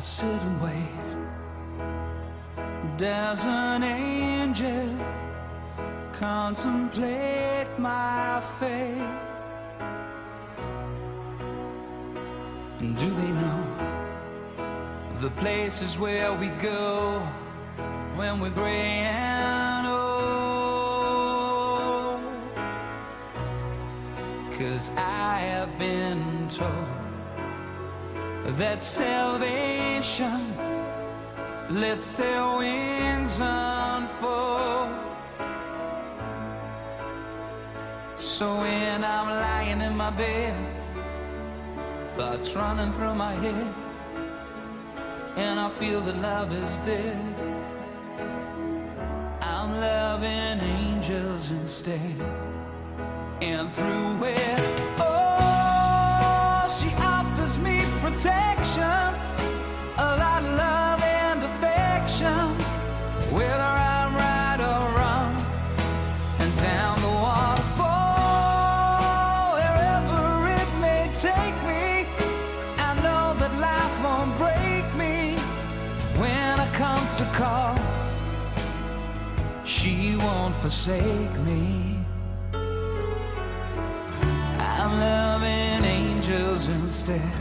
sit and wait. Does an angel contemplate my fate? And do they know the places where we go when we're gray and old? 'Cause I have been told that salvation lets their wings unfold. So when I'm lying in my bed, thoughts running through my head, and I feel that love is dead, I'm loving angels instead. And through it, oh, she offers me protection, a lot of love and affection, whether I'm right or wrong, and down the waterfall, wherever it may take me, I know that life won't break me when I come to call. She won't forsake me. I'm loving angels instead.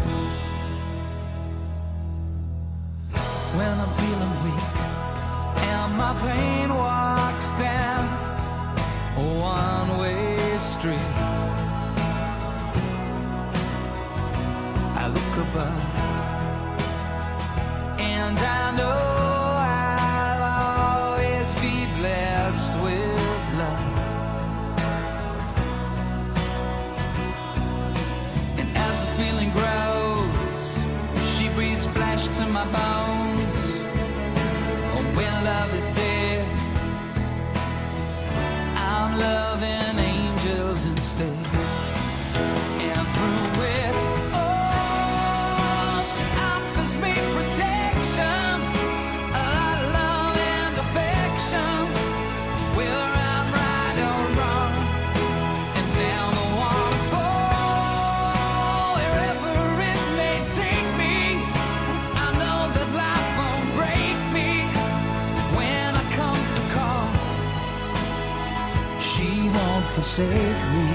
When I'm feeling weak and my pain walks down a one-way street, I look above and I know I'll always be blessed with love. And as the feeling grows, she breathes flesh to my bones. Oh, when love is dead, I'm loving angels instead. And through it, oh, she offers me protection, a lot of love and affection, whether I'm right or wrong, and down the waterfall, wherever it may take me, I know that life won't break me when I come to call. She won't forsake me.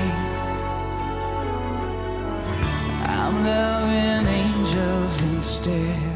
I'm loving angels instead.